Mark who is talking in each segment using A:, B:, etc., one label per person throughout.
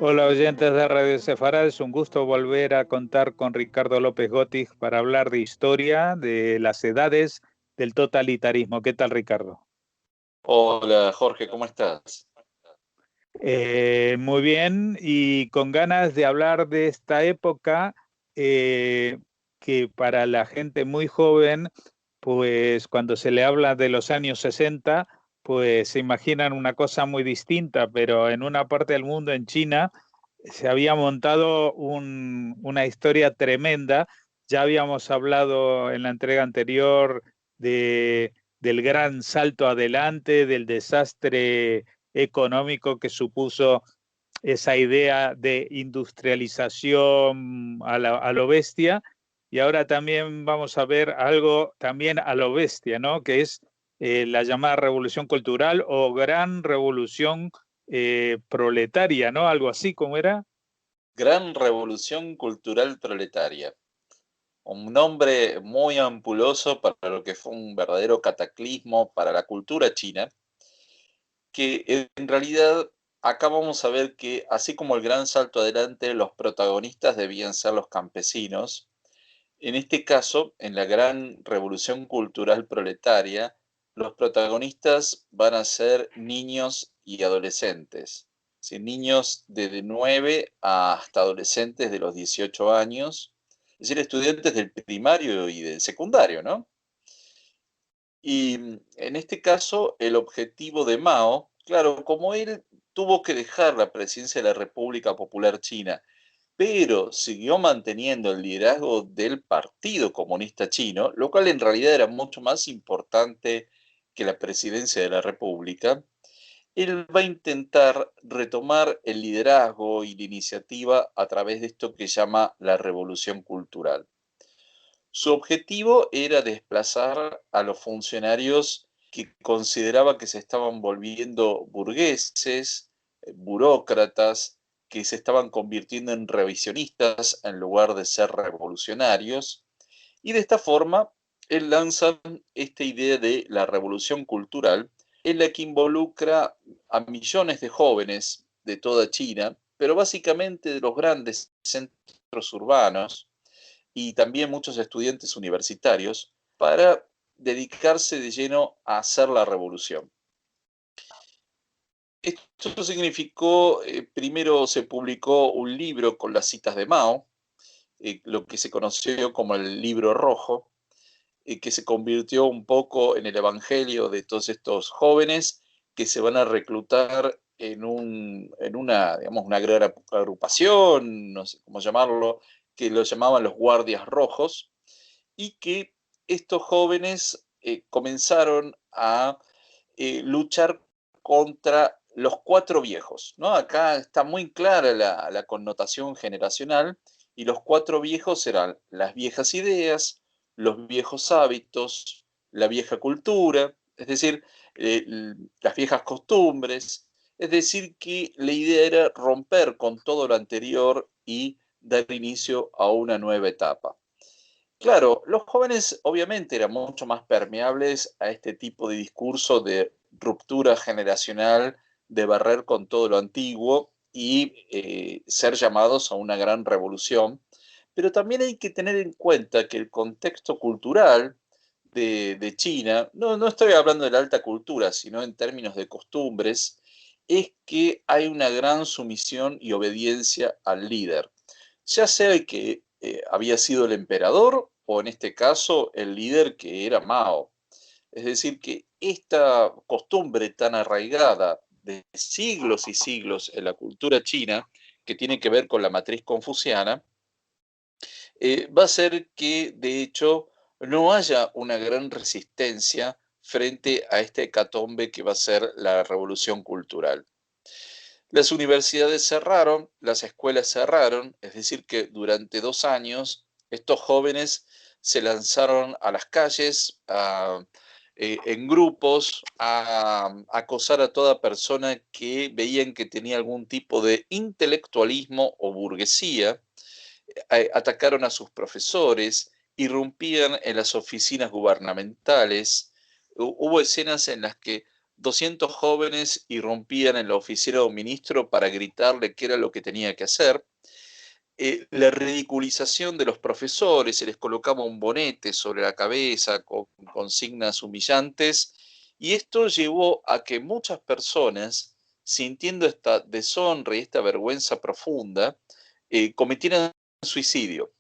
A: Hola oyentes de Radio Cefará, es un gusto volver a contar con Ricardo López Gotti para hablar de historia, de las edades del totalitarismo. ¿Qué tal, Ricardo?
B: Hola Jorge, ¿cómo estás?
A: Muy bien, y con ganas de hablar de esta época eh, que para la gente muy joven, pues cuando se le habla de los años 60, pues se imaginan una cosa muy distinta, pero en una parte del mundo, en China, se había montado una historia tremenda. Ya habíamos hablado en la entrega anterior del gran salto adelante, del desastre económico que supuso esa idea de industrialización a lo bestia. Y ahora también vamos a ver algo también a lo bestia, ¿no? Que es la llamada revolución cultural o gran revolución proletaria, ¿no? Algo así como era.
B: Gran Revolución Cultural Proletaria. Un nombre muy ampuloso para lo que fue un verdadero cataclismo para la cultura china, que en realidad acá vamos a ver que así como el gran salto adelante, los protagonistas debían ser los campesinos. En este caso, en la Gran Revolución Cultural Proletaria, los protagonistas van a ser niños y adolescentes. ¿Sí? Niños de 9 hasta adolescentes de los 18 años, es decir, estudiantes del primario y del secundario, ¿no? Y en este caso, el objetivo de Mao, claro, como él tuvo que dejar la presidencia de la República Popular China, pero siguió manteniendo el liderazgo del Partido Comunista Chino, lo cual en realidad era mucho más importante que la presidencia de la República. Él va a intentar retomar el liderazgo y la iniciativa a través de esto que llama la revolución cultural. Su objetivo era desplazar a los funcionarios que consideraba que se estaban volviendo burgueses, burócratas, que se estaban convirtiendo en revisionistas en lugar de ser revolucionarios. Y de esta forma, él lanza esta idea de la revolución cultural, en la que involucra a millones de jóvenes de toda China, pero básicamente de los grandes centros urbanos, y también muchos estudiantes universitarios para dedicarse de lleno a hacer la revolución. Esto significó, primero se publicó un libro con las citas de Mao, lo que se conoció como el Libro Rojo, que se convirtió un poco en el evangelio de todos estos jóvenes que se van a reclutar en una, digamos, una gran agrupación, no sé cómo llamarlo, que lo llamaban los guardias rojos, y que estos jóvenes comenzaron a luchar contra los cuatro viejos, ¿no? Acá está muy clara la connotación generacional, y los cuatro viejos eran las viejas ideas, los viejos hábitos, la vieja cultura, es decir, eh, las viejas costumbres, es decir, que la idea era romper con todo lo anterior y dar inicio a una nueva etapa. Claro, los jóvenes obviamente eran mucho más permeables a este tipo de discurso de ruptura generacional, de barrer con todo lo antiguo y ser llamados a una gran revolución. Pero también hay que tener en cuenta que el contexto cultural de China, no estoy hablando de la alta cultura, sino en términos de costumbres, es que hay una gran sumisión y obediencia al líder, ya sea el que había sido el emperador o en este caso el líder que era Mao. Es decir, que esta costumbre tan arraigada de siglos y siglos en la cultura china, que tiene que ver con la matriz confuciana, va a ser que de hecho no haya una gran resistencia frente a este hecatombe que va a ser la revolución cultural. Las universidades cerraron, las escuelas cerraron, es decir, que durante 2 años estos jóvenes se lanzaron a las calles en grupos a acosar a toda persona que veían que tenía algún tipo de intelectualismo o burguesía. Atacaron a sus profesores, irrumpían en las oficinas gubernamentales. Hubo escenas en las que 200 jóvenes irrumpían en la oficina de un ministro para gritarle qué era lo que tenía que hacer. La ridiculización de los profesores, se les colocaba un bonete sobre la cabeza con consignas humillantes, y esto llevó a que muchas personas, sintiendo esta deshonra y esta vergüenza profunda, cometieran suicidio.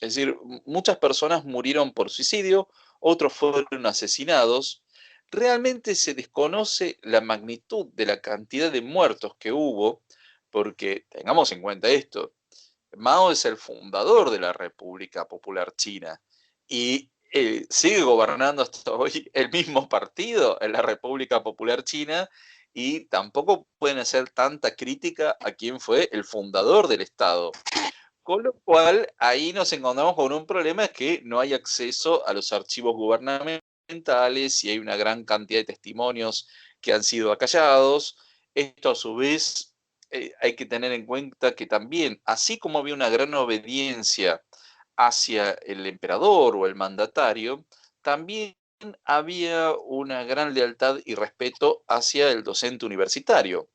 B: Es decir, muchas personas murieron por suicidio, otros fueron asesinados. Realmente se desconoce la magnitud de la cantidad de muertos que hubo, porque tengamos en cuenta esto: Mao es el fundador de la República Popular China y sigue gobernando hasta hoy el mismo partido en la República Popular China, y tampoco pueden hacer tanta crítica a quien fue el fundador del Estado. Con lo cual, ahí nos encontramos con un problema: es que no hay acceso a los archivos gubernamentales y hay una gran cantidad de testimonios que han sido acallados. Esto, a su vez, hay que tener en cuenta que también, así como había una gran obediencia hacia el emperador o el mandatario, también había una gran lealtad y respeto hacia el docente universitario.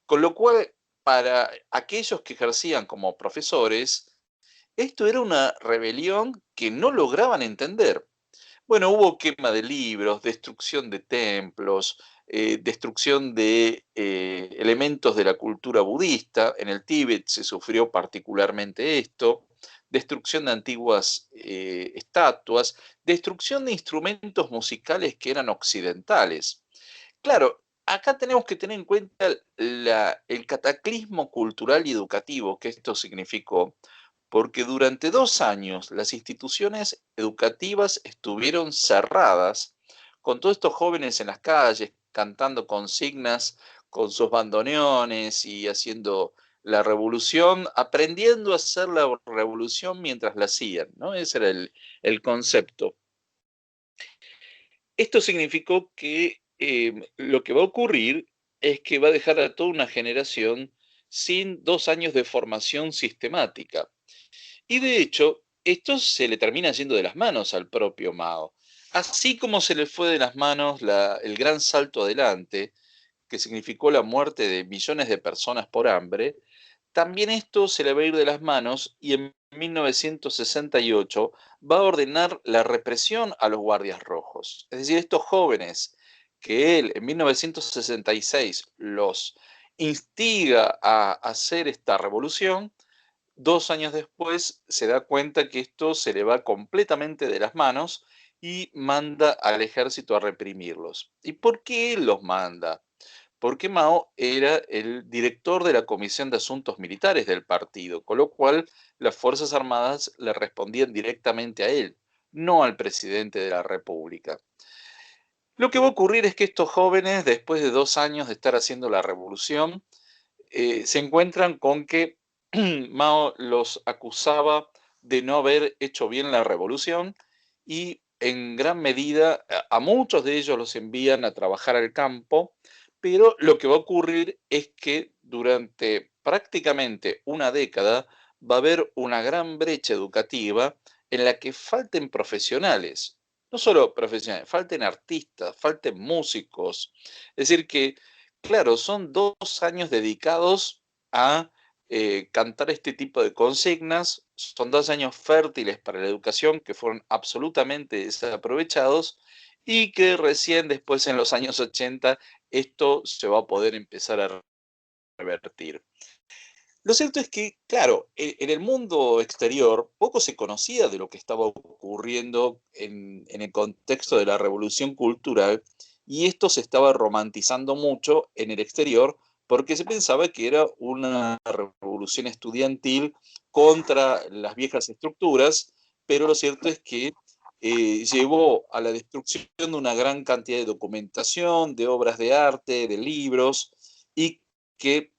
B: Con lo cual, para aquellos que ejercían como profesores, esto era una rebelión que no lograban entender. Bueno, hubo quema de libros, destrucción de templos, destrucción de elementos de la cultura budista. En el Tíbet se sufrió particularmente esto. Destrucción de antiguas estatuas, destrucción de instrumentos musicales que eran occidentales. Claro, acá tenemos que tener en cuenta el cataclismo cultural y educativo que esto significó, porque durante 2 años las instituciones educativas estuvieron cerradas, con todos estos jóvenes en las calles cantando consignas con sus bandoneones y haciendo la revolución, aprendiendo a hacer la revolución mientras la hacían, ¿no? Ese era el concepto. Esto significó que lo que va a ocurrir es que va a dejar a toda una generación sin 2 años de formación sistemática. Y de hecho, esto se le termina yendo de las manos al propio Mao. Así como se le fue de las manos el gran salto adelante, que significó la muerte de millones de personas por hambre, también esto se le va a ir de las manos, y en 1968 va a ordenar la represión a los guardias rojos. Es decir, estos jóvenes que él en 1966 los instiga a hacer esta revolución, 2 años después se da cuenta que esto se le va completamente de las manos y manda al ejército a reprimirlos. ¿Y por qué él los manda? Porque Mao era el director de la Comisión de Asuntos Militares del partido, con lo cual las Fuerzas Armadas le respondían directamente a él, no al presidente de la República. Lo que va a ocurrir es que estos jóvenes, después de 2 años de estar haciendo la revolución, se encuentran con que Mao los acusaba de no haber hecho bien la revolución, y en gran medida a muchos de ellos los envían a trabajar al campo, pero lo que va a ocurrir es que durante prácticamente una década va a haber una gran brecha educativa en la que falten profesionales, no solo profesionales, falten artistas, falten músicos. Es decir que, claro, son 2 años dedicados a cantar este tipo de consignas, son 2 años fértiles para la educación que fueron absolutamente desaprovechados, y que recién después, en los años 80, esto se va a poder empezar a revertir. Lo cierto es que, claro, en el mundo exterior poco se conocía de lo que estaba ocurriendo en el contexto de la revolución cultural, y esto se estaba romantizando mucho en el exterior porque se pensaba que era una revolución estudiantil contra las viejas estructuras, pero lo cierto es que llevó a la destrucción de una gran cantidad de documentación, de obras de arte, de libros, y que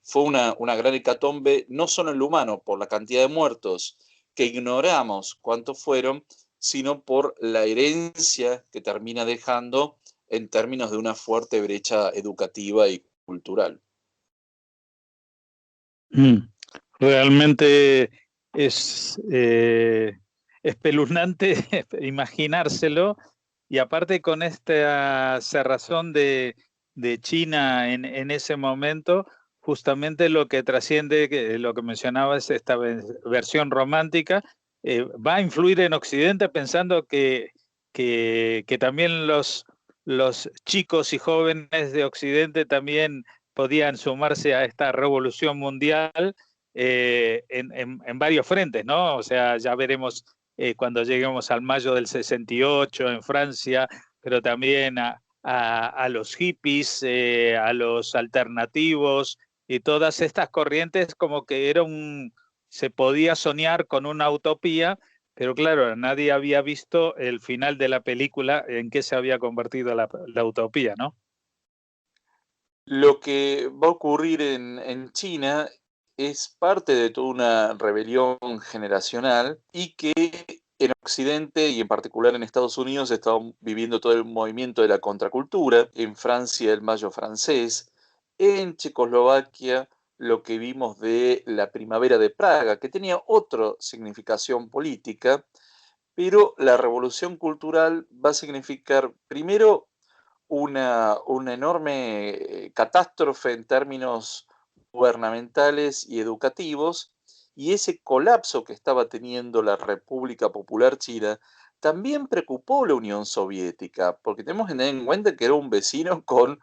B: fue una gran hecatombe, no solo en lo humano, por la cantidad de muertos, que ignoramos cuántos fueron, sino por la herencia que termina dejando en términos de una fuerte brecha educativa y cultural.
A: Realmente es espeluznante imaginárselo, Y aparte con esta cerrazón de China en ese momento, justamente lo que trasciende, lo que mencionaba es esta versión romántica, va a influir en Occidente pensando que también los chicos y jóvenes de Occidente también podían sumarse a esta revolución mundial en varios frentes, ¿no? O sea, ya veremos cuando lleguemos al mayo del 68 en Francia, pero también a los hippies, a los alternativos y todas estas corrientes como que se podía soñar con una utopía, pero claro, nadie había visto el final de la película en qué se había convertido la utopía, ¿no?
B: Lo que va a ocurrir en China es parte de toda una rebelión generacional y que en Occidente y en particular en Estados Unidos estamos viviendo todo el movimiento de la contracultura, en Francia el Mayo francés, en Checoslovaquia lo que vimos de la Primavera de Praga, que tenía otra significación política, pero la revolución cultural va a significar primero una enorme catástrofe en términos gubernamentales y educativos, y ese colapso que estaba teniendo la República Popular China también preocupó a la Unión Soviética, porque tenemos que tener en cuenta que era un vecino con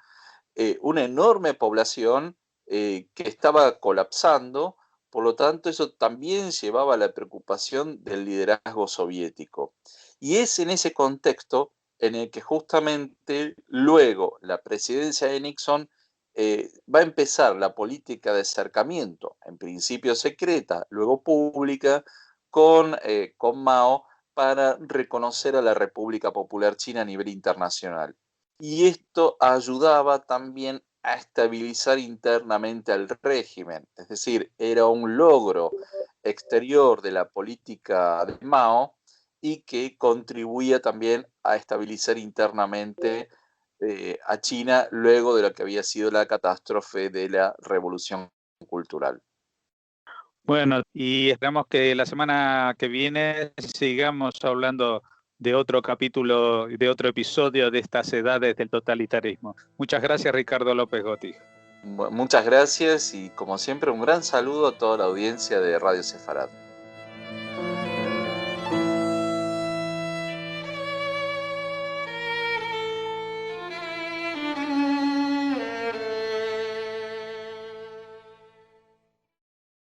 B: una enorme población que estaba colapsando, por lo tanto eso también llevaba a la preocupación del liderazgo soviético. Y es en ese contexto en el que justamente luego la presidencia de Nixon va a empezar la política de acercamiento, en principio secreta, luego pública, con Mao para reconocer a la República Popular China a nivel internacional. Y esto ayudaba también a estabilizar internamente al régimen, es decir, era un logro exterior de la política de Mao y que contribuía también a estabilizar internamente a China luego de lo que había sido la catástrofe de la revolución cultural.
A: Bueno, y esperamos que la semana que viene sigamos hablando de otro capítulo, de otro episodio de estas edades del totalitarismo. Muchas gracias, Ricardo López Gotti.
B: Muchas gracias y como siempre un gran saludo a toda la audiencia de Radio Sefarad.